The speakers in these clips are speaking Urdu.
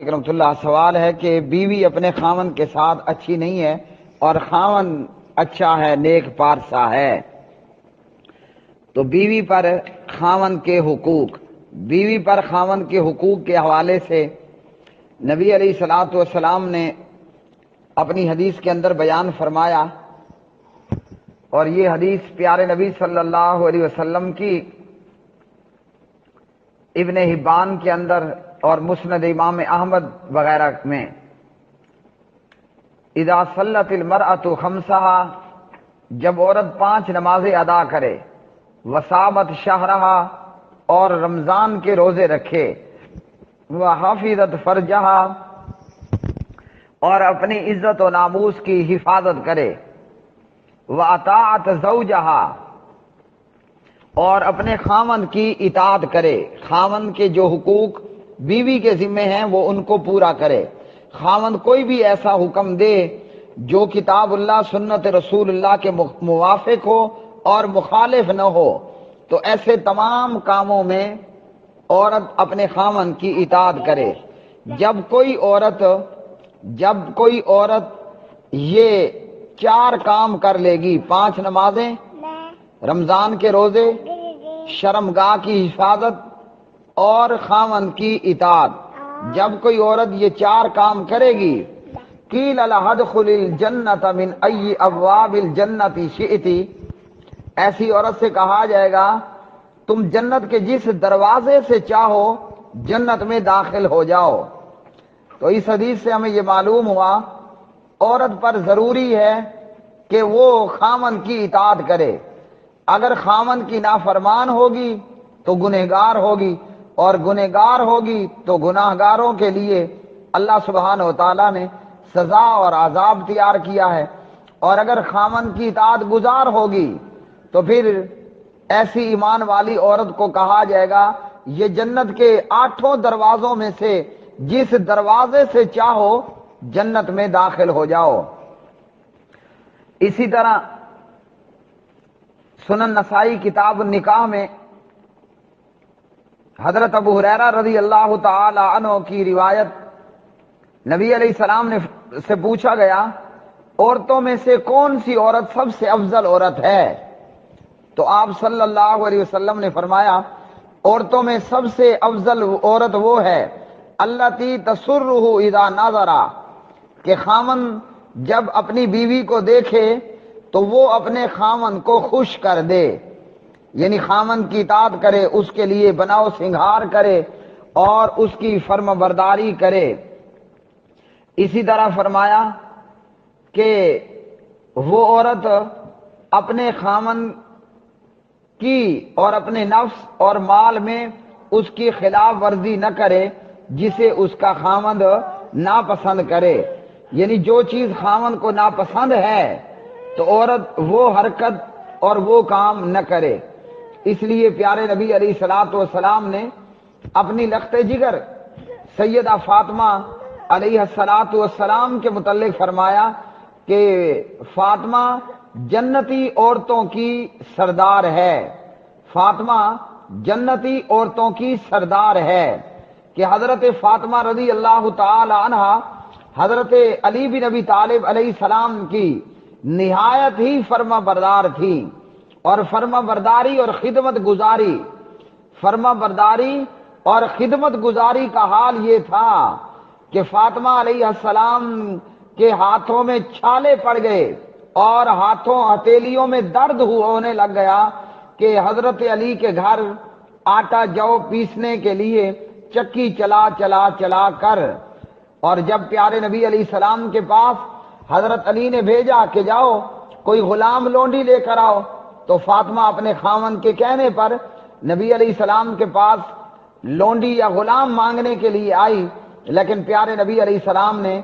رحمۃ اللہ سوال ہے کہ بیوی اپنے خاوند کے ساتھ اچھی نہیں ہے اور خاوند اچھا ہے، نیک پارسا ہے، تو بیوی پر خاوند کے حقوق کے حوالے سے نبی علیہ الصلوۃ والسلام نے اپنی حدیث کے اندر بیان فرمایا، اور یہ حدیث پیارے نبی صلی اللہ علیہ وسلم کی ابن حبان کے اندر اور مسند امام احمد وغیرہ میں اذا صلت المرأة خمسہا، جب عورت 5 نمازیں ادا کرے، وصامت شہرہا، اور رمضان کے روزے رکھے، وحافظت فرجہا، اور اپنی عزت و ناموس کی حفاظت کرے، واطاعت زوجہا، اور اپنے خاوند کی اطاعت کرے، خاوند کے جو حقوق بیوی کے ذمے ہیں وہ ان کو پورا کرے، خاوند کوئی بھی ایسا حکم دے جو کتاب اللہ سنت رسول اللہ کے موافق ہو اور مخالف نہ ہو، تو ایسے تمام کاموں میں عورت اپنے خاوند کی اطاعت کرے۔ جب کوئی عورت یہ 4 کام کر لے گی، 5 نمازیں، رمضان کے روزے، شرمگاہ کی حفاظت اور خاوند کی اطاعت، جب کوئی عورت یہ 4 کام کرے گی، قیل لها ادخل الجنۃ من ای ابواب الجنۃ شئت، ایسی عورت سے کہا جائے گا تم جنت کے جس دروازے سے چاہو جنت میں داخل ہو جاؤ۔ تو اس حدیث سے ہمیں یہ معلوم ہوا عورت پر ضروری ہے کہ وہ خاوند کی اطاعت کرے، اگر خاوند کی نافرمان ہوگی تو گنہگار ہوگی، اور گنہگار ہوگی تو گناہگاروں کے لیے اللہ سبحانہ و تعالیٰ نے سزا اور عذاب تیار کیا ہے، اور اگر خاوند کی اطاعت گزار ہوگی تو پھر ایسی ایمان والی عورت کو کہا جائے گا یہ جنت کے 8 دروازوں میں سے جس دروازے سے چاہو جنت میں داخل ہو جاؤ۔ اسی طرح سنن نسائی کتاب النکاح میں حضرت ابو ہریرہ رضی اللہ تعالی عنہ کی روایت، نبی علیہ السلام سے پوچھا گیا عورتوں میں سے کون سی عورت سب سے افضل عورت ہے؟ تو آپ صلی اللہ علیہ وسلم نے فرمایا عورتوں میں سب سے افضل عورت وہ ہے التی تسرہ اذا نظرا، کہ خاوند جب اپنی بیوی کو دیکھے تو وہ اپنے خاوند کو خوش کر دے، یعنی خاوند کی اطاعت کرے، اس کے لیے بناؤ سنگھار کرے اور اس کی فرما برداری کرے۔ اسی طرح فرمایا کہ وہ عورت اپنے خاوند کی اور اپنے نفس اور مال میں اس کی خلاف ورزی نہ کرے جسے اس کا خاوند ناپسند کرے، یعنی جو چیز خاوند کو ناپسند ہے تو عورت وہ حرکت اور وہ کام نہ کرے۔ اس لیے پیارے نبی علیہ الصلوۃ والسلام نے اپنی لخت جگر سیدہ فاطمہ علیہ الصلوۃ والسلام کے متعلق فرمایا کہ فاطمہ جنتی عورتوں کی سردار ہے، فاطمہ جنتی عورتوں کی سردار ہے، کہ حضرت فاطمہ رضی اللہ تعالی عنہ حضرت علی بن ابی طالب علیہ السلام کی نہایت ہی فرما بردار تھی، اور فرما برداری اور خدمت گزاری کا حال یہ تھا کہ فاطمہ علیہ السلام کے ہاتھوں میں چھالے پڑ گئے اور ہتھیلیوں میں درد ہونے لگ گیا کہ حضرت علی کے گھر آٹا جو پیسنے کے لیے چکی چلا کر، اور جب پیارے نبی علیہ السلام کے پاس حضرت علی نے بھیجا کہ جاؤ کوئی غلام لونڈی لے کر آؤ، تو فاطمہ اپنے خاوند کے کہنے پر نبی علیہ السلام کے پاس لونڈی یا غلام مانگنے کے لیے آئی، لیکن پیارے نبی علیہ السلام نے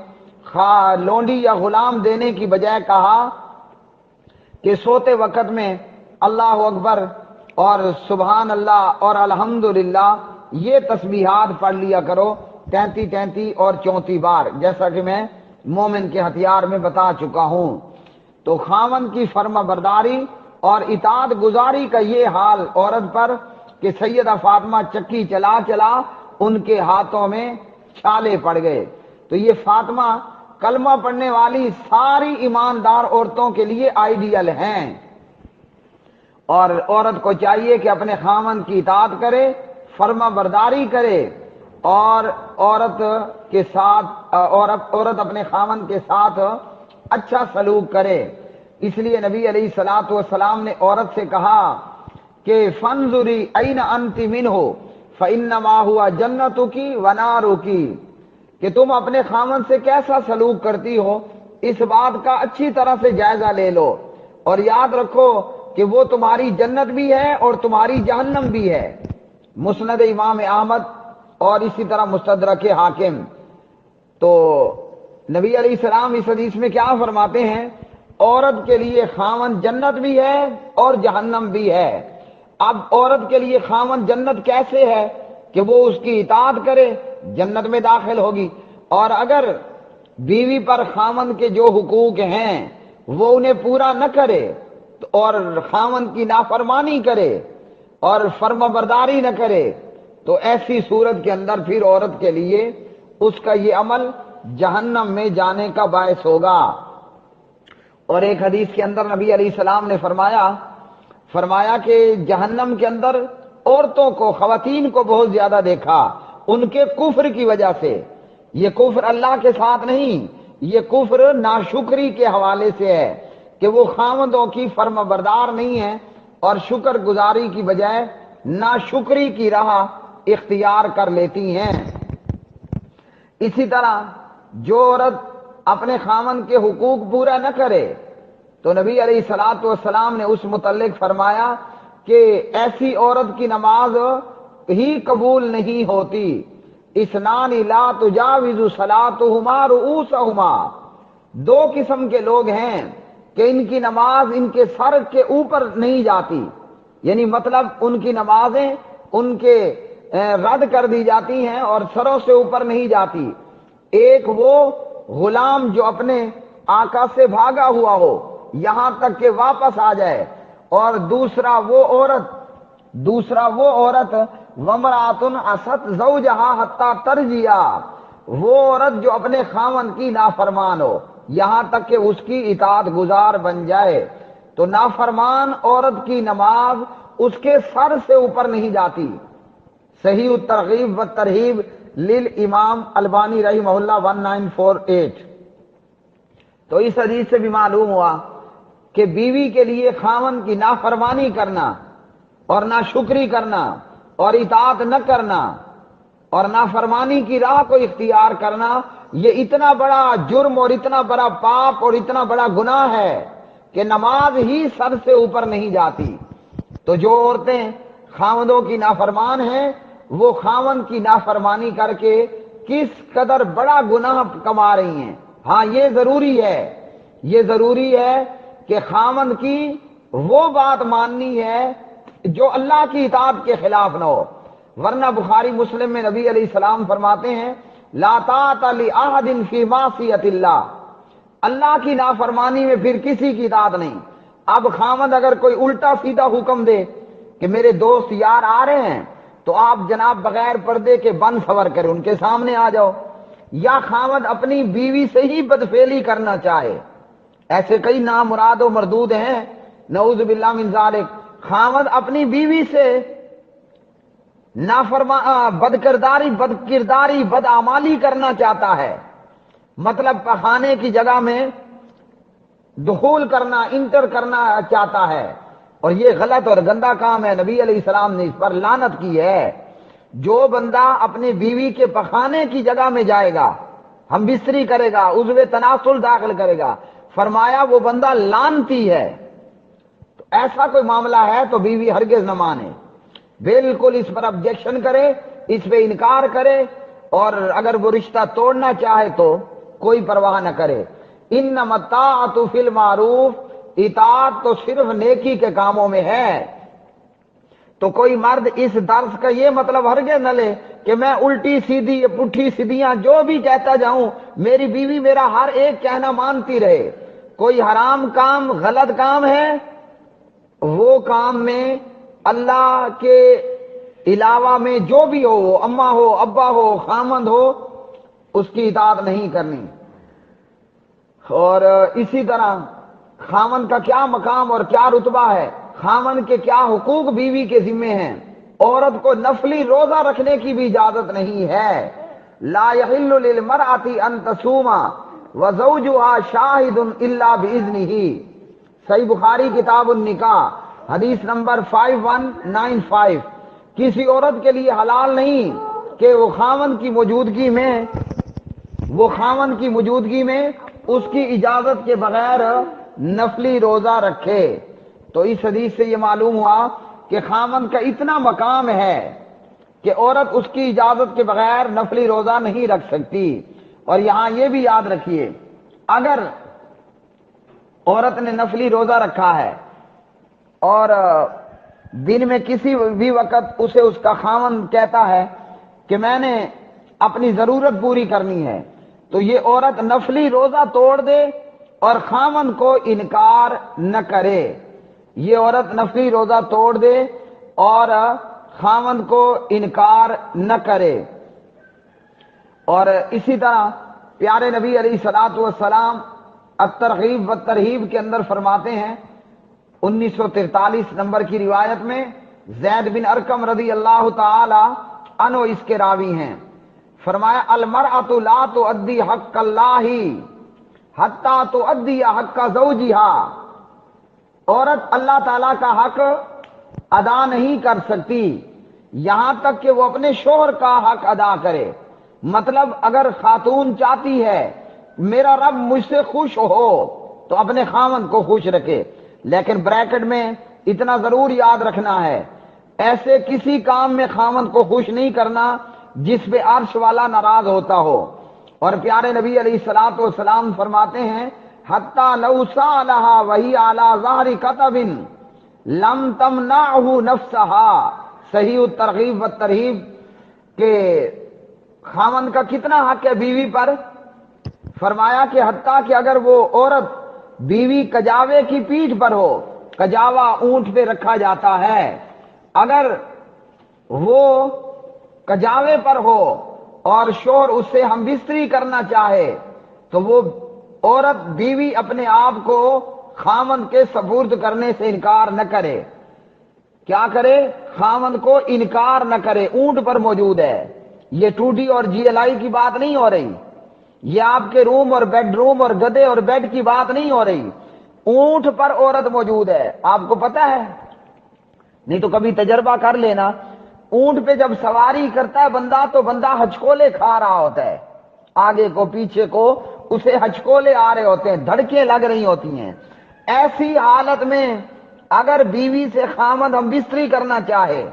لونڈی یا غلام دینے کی بجائے کہا کہ سوتے وقت میں اللہ اکبر اور سبحان اللہ اور الحمدللہ یہ تسبیحات پڑھ لیا کرو 33 اور 34 بار، جیسا کہ میں مومن کے ہتھیار میں بتا چکا ہوں۔ تو خاوند کی فرما برداری اور اطاعت گزاری کا یہ حال عورت پر کہ سیدہ فاطمہ چکی چلا ان کے ہاتھوں میں چھالے پڑ گئے۔ تو یہ فاطمہ کلمہ پڑھنے والی ساری ایماندار عورتوں کے لیے آئیڈیل ہیں، اور عورت کو چاہیے کہ اپنے خاوند کی اطاعت کرے، فرما برداری کرے، اور عورت اپنے خاوند کے ساتھ اچھا سلوک کرے۔ اس لیے نبی علیہ الصلوۃ والسلام نے عورت سے کہا کہ فانظری این انت منہ فانما ہوا جنتک ونارک، کہ تم اپنے خاوند سے کیسا سلوک کرتی ہو اس بات کا اچھی طرح سے جائزہ لے لو، اور یاد رکھو کہ وہ تمہاری جنت بھی ہے اور تمہاری جہنم بھی ہے۔ مسند امام احمد اور اسی طرح مستدرک حاکم۔ تو نبی علیہ السلام اس حدیث میں کیا فرماتے ہیں؟ عورت کے لیے خاوند جنت بھی ہے اور جہنم بھی ہے۔ اب عورت کے لیے خاوند جنت کیسے ہے؟ کہ وہ اس کی اطاعت کرے، جنت میں داخل ہوگی، اور اگر بیوی پر خاوند کے جو حقوق ہیں وہ انہیں پورا نہ کرے اور خاوند کی نافرمانی کرے اور فرما برداری نہ کرے، تو ایسی صورت کے اندر پھر عورت کے لیے اس کا یہ عمل جہنم میں جانے کا باعث ہوگا۔ اور ایک حدیث کے اندر نبی علیہ السلام نے فرمایا کہ جہنم کے اندر عورتوں کو، خواتین کو بہت زیادہ دیکھا ان کے کفر کی وجہ سے۔ یہ کفر اللہ کے ساتھ نہیں، یہ کفر ناشکری کے حوالے سے ہے کہ وہ خاوندوں کی فرما بردار نہیں ہے اور شکر گزاری کی بجائے ناشکری کی راہ اختیار کر لیتی ہیں۔ اسی طرح جو عورت اپنے خاوند کے حقوق پورا نہ کرے تو نبی علیہ الصلوۃ والسلام نے اس متعلق فرمایا کہ ایسی عورت کی نماز ہی قبول نہیں ہوتی۔ اثنان لا تجاوز صلاتهما رؤوسهما، دو قسم کے لوگ ہیں کہ ان کی نماز ان کے سر کے اوپر نہیں جاتی، یعنی مطلب ان کی نمازیں ان کے رد کر دی جاتی ہیں اور سروں سے اوپر نہیں جاتی۔ ایک وہ غلام جو اپنے آقا سے بھاگا ہوا ہو یہاں تک کہ واپس آ جائے، اور دوسرا وہ عورت ومرات عصت زوجہا حتی ترجیہ، وہ عورت جو اپنے خاوند کی نافرمان ہو یہاں تک کہ اس کی اطاعت گزار بن جائے۔ تو نافرمان عورت کی نماز اس کے سر سے اوپر نہیں جاتی۔ صحیح الترغیب والترہیب للامام البانی رحمہ اللہ 1948۔ تو اس حدیث سے بھی معلوم ہوا کہ بیوی کے لیے خاوند کی نافرمانی کرنا اور ناشکری کرنا اور اطاعت نہ کرنا اور نافرمانی کی راہ کو اختیار کرنا، یہ اتنا بڑا جرم اور اتنا بڑا پاپ اور اتنا بڑا گناہ ہے کہ نماز ہی سر سے اوپر نہیں جاتی۔ تو جو عورتیں خاوندوں کی نافرمان ہیں وہ خاوند کی نافرمانی کر کے کس قدر بڑا گناہ کما رہی ہیں۔ ہاں یہ ضروری ہے کہ خاوند کی وہ بات ماننی ہے جو اللہ کی اطاعت کے خلاف نہ ہو، ورنہ بخاری مسلم میں نبی علیہ السلام فرماتے ہیں لا طاعت لأحد فی معصیۃ اللہ، اللہ کی نافرمانی میں پھر کسی کی اطاعت نہیں۔ اب خاوند اگر کوئی الٹا سیدھا حکم دے کہ میرے دوست یار آ رہے ہیں تو آپ جناب بغیر پردے کے بن سور کریں، ان کے سامنے آ جاؤ، یا خاوند اپنی بیوی سے ہی بدفعلی کرنا چاہے، ایسے کئی نامراد و مردود ہیں نعوذ باللہ من ذالک، خاوند اپنی بیوی سے بدکرداری بدعمالی کرنا چاہتا ہے، مطلب پخانے کی جگہ میں دخول کرنا، انٹر کرنا چاہتا ہے، اور یہ غلط اور گندا کام ہے۔ نبی علیہ السلام نے اس پر لعنت کی ہے۔ جو بندہ اپنے بیوی کے پخانے کی جگہ میں جائے گا، ہم بستری کرے گا، عضو تناسل داخل کرے گا، فرمایا وہ بندہ لعنتی ہے۔ تو ایسا کوئی معاملہ ہے تو بیوی ہرگز نہ مانے، بالکل اس پر آبجیکشن کرے، اس پہ انکار کرے، اور اگر وہ رشتہ توڑنا چاہے تو کوئی پرواہ نہ کرے۔ انما الطاعۃ فی المعروف، اطاعت تو صرف نیکی کے کاموں میں ہے۔ تو کوئی مرد اس درس کا یہ مطلب ہرگز نہ لے کہ میں الٹی سیدھی پٹھی سیدھیاں جو بھی کہتا جاؤں میری بیوی میرا ہر ایک کہنا مانتی رہے۔ کوئی حرام کام، غلط کام ہے، وہ کام میں اللہ کے علاوہ میں جو بھی ہو، وہ اماں ہو، ابا ہو، خامند ہو، اس کی اطاعت نہیں کرنی. اور اسی طرح خاوند کا کیا مقام اور کیا رتبہ ہے، خاوند کے کیا حقوق بیوی کے ذمے ہیں. عورت کو نفلی روزہ رکھنے کی بھی اجازت نہیں ہے. لا يحل للمرأة ان تصوم وزوجها شاہد الا باذنہ. صحیح بخاری کتاب النکاح حدیث نمبر 5195. کسی عورت کے لیے حلال نہیں کہ وہ خاوند کی موجودگی میں اس کی اجازت کے بغیر نفلی روزہ رکھے. تو اس حدیث سے یہ معلوم ہوا کہ خاوند کا اتنا مقام ہے کہ عورت اس کی اجازت کے بغیر نفلی روزہ نہیں رکھ سکتی. اور یہاں یہ بھی یاد رکھیے، اگر عورت نے نفلی روزہ رکھا ہے اور دن میں کسی بھی وقت اسے اس کا خاوند کہتا ہے کہ میں نے اپنی ضرورت پوری کرنی ہے، تو یہ عورت نفلی روزہ توڑ دے اور خاوند کو انکار نہ کرے. یہ عورت نفلی روزہ توڑ دے اور خاوند کو انکار نہ کرے. اور اسی طرح پیارے نبی علیہ الصلوۃ والسلام الترغیب والترہیب کے اندر فرماتے ہیں، 1943 نمبر کی روایت میں زید بن ارقم رضی اللہ تعالی عنہ اس کے راوی ہیں، فرمایا المرأة لا تؤدی حق اللہ حتی تؤدی حق زوجہا. عورت اللہ تعالیٰ کا حق ادا نہیں کر سکتی یہاں تک کہ وہ اپنے شوہر کا حق ادا کرے. مطلب اگر خاتون چاہتی ہے میرا رب مجھ سے خوش ہو تو اپنے خاوند کو خوش رکھے، لیکن بریکٹ میں اتنا ضرور یاد رکھنا ہے، ایسے کسی کام میں خاوند کو خوش نہیں کرنا جس پہ عرش والا ناراض ہوتا ہو. اور پیارے نبی علیہ الصلوۃ والسلام فرماتے ہیں حتی لو سالھا وہی علی ظہر کتب لم تمنعہ نفسہا. صحیح الترغیب والترہیب کہ خاوند کا کتنا حق ہے بیوی پر. فرمایا کہ حتیٰ کہ اگر وہ عورت بیوی کجاوے کی پیٹھ پر ہو، کجاوا اونٹ پہ رکھا جاتا ہے، اگر وہ کجاوے پر ہو اور شوہر اس سے ہم بستری کرنا چاہے تو وہ عورت بیوی اپنے آپ کو خاوند کے سپرد کرنے سے انکار نہ کرے. کیا کرے؟ خاوند کو انکار نہ کرے. اونٹ پر موجود ہے، یہ 2D اور GLI کی بات نہیں ہو رہی، یہ آپ کے روم اور بیڈ روم اور گدے اور بیڈ کی بات نہیں ہو رہی. اونٹ پر عورت موجود ہے. آپ کو پتا ہے؟ نہیں تو کبھی تجربہ کر لینا. اونٹ پہ جب سواری کرتا ہے بندہ تو بندہ ہچکولے کھا رہا ہوتا ہے، آگے کو پیچھے کو اسے ہچکولے آ رہے ہوتے ہیں، دھڑکیں لگ رہی ہوتی ہیں. ایسی حالت میں اگر بیوی سے خاوند ہم بستری کرنا چاہے،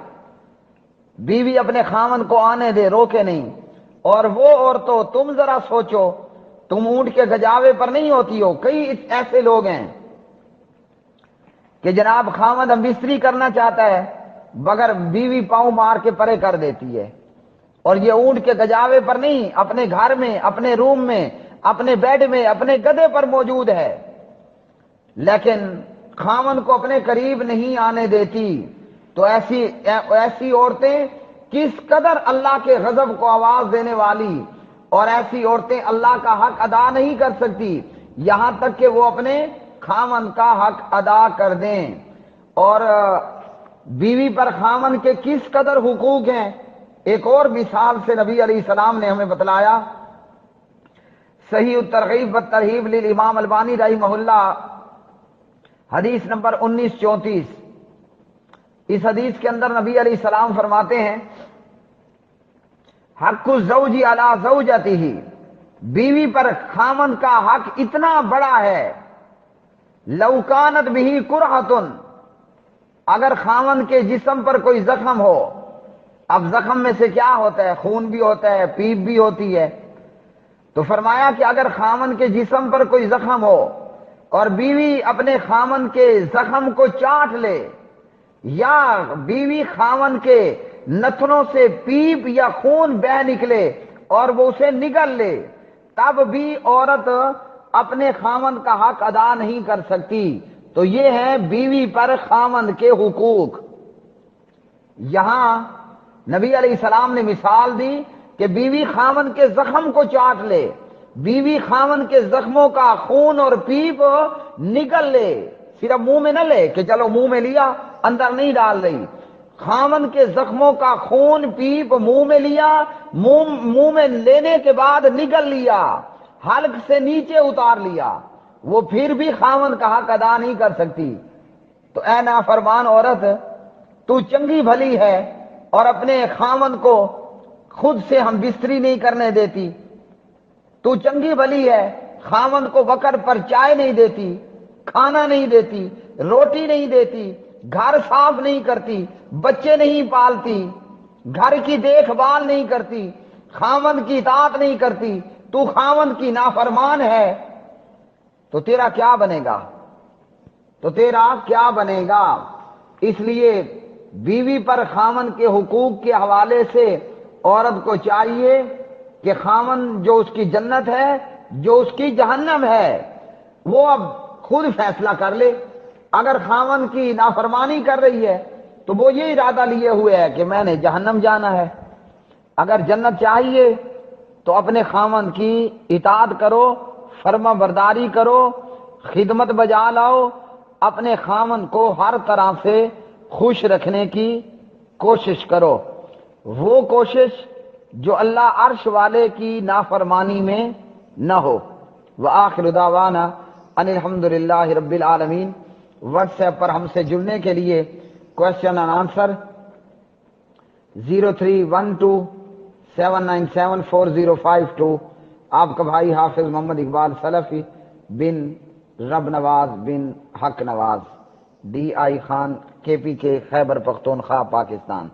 بیوی اپنے خاوند کو آنے دے، روکے نہیں. اور وہ عورتوں تم ذرا سوچو، تم اونٹ کے گجاوے پر نہیں ہوتی ہو. کئی ایسے لوگ ہیں کہ جناب خاوند ہم بستری کرنا چاہتا ہے مگر بیوی پاؤں مار کے پرے کر دیتی ہے، اور یہ اونٹ کے گجاوے پر نہیں، اپنے گھر میں، اپنے روم میں، اپنے بیڈ میں، اپنے گدے پر موجود ہے، لیکن خاوند کو اپنے قریب نہیں آنے دیتی. تو ایسی عورتیں کس قدر اللہ کے غضب کو آواز دینے والی، اور ایسی عورتیں اللہ کا حق ادا نہیں کر سکتی یہاں تک کہ وہ اپنے خاوند کا حق ادا کر دیں. اور بیوی پر خاوند کے کس قدر حقوق ہیں ایک اور مثال سے نبی علیہ السلام نے ہمیں بتلایا. صحیح الترغیب والترہیب للامام البانی رحمہ اللہ حدیث نمبر 1934. اس حدیث کے اندر نبی علیہ السلام فرماتے ہیں حق الزوج علی زوجتہ، بیوی پر خاوند کا حق اتنا بڑا ہے لو کانت بہ کرہۃ، اگر خاوند کے جسم پر کوئی زخم ہو. اب زخم میں سے کیا ہوتا ہے؟ خون بھی ہوتا ہے، پیپ بھی ہوتی ہے. تو فرمایا کہ اگر خاوند کے جسم پر کوئی زخم ہو اور بیوی اپنے خاوند کے زخم کو چاٹ لے، یا بیوی خاوند کے نتنوں سے پیپ یا خون بہ نکلے اور وہ اسے نگل لے، تب بھی عورت اپنے خاوند کا حق ادا نہیں کر سکتی. تو یہ ہے بیوی پر خاوند کے حقوق. یہاں نبی علیہ السلام نے مثال دی کہ بیوی خاوند کے زخم کو چاٹ لے، بیوی خاوند کے زخموں کا خون اور پیپ نگل لے، صرف منہ میں نہ لے کہ چلو منہ میں لیا اندر نہیں ڈال رہی، خاوند کے زخموں کا خون پیپ منہ میں لیا، منہ میں لینے کے بعد نگل لیا، حلق سے نیچے اتار لیا، وہ پھر بھی خاوند کا حق ادا نہیں کر سکتی۔ تو اے نافرمان عورت، تو چنگی بھلی ہے اور اپنے خاوند کو خود سے ہم بستری نہیں کرنے دیتی، تو چنگی بھلی ہے خاوند کو وقت پر چائے نہیں دیتی، کھانا نہیں دیتی، روٹی نہیں دیتی، گھر صاف نہیں کرتی، بچے نہیں پالتی، گھر کی دیکھ بھال نہیں کرتی، خاوند کی اطاعت نہیں کرتی، تو خاوند کی نافرمان ہے، تو تیرا کیا بنے گا؟ تو تیرا کیا بنے گا؟ اس لیے بیوی پر خاوند کے حقوق کے حوالے سے عورت کو چاہیے کہ خاوند جو اس کی جنت ہے، جو اس کی جہنم ہے، وہ اب خود فیصلہ کر لے۔ اگر خاوند کی نافرمانی کر رہی ہے تو وہ یہ ارادہ لیے ہوئے ہے کہ میں نے جہنم جانا ہے، اگر جنت چاہیے تو اپنے خاوند کی اطاعت کرو، فرما برداری کرو، خدمت بجا لاؤ، اپنے خاوند کو ہر طرح سے خوش رکھنے کی کوشش کرو، وہ کوشش جو اللہ عرش والے کی نافرمانی میں نہ ہو۔ وآخر دعوانا ان الحمدللہ رب العالمین۔ واٹس ایپ پر ہم سے جڑنے کے لیے کوشچن اینڈ آنسر 0312797405 آپ کا بھائی حافظ محمد اقبال سلفی بن رب نواز بن حق نواز، DI خان KPK خیبر پختونخوا پاکستان۔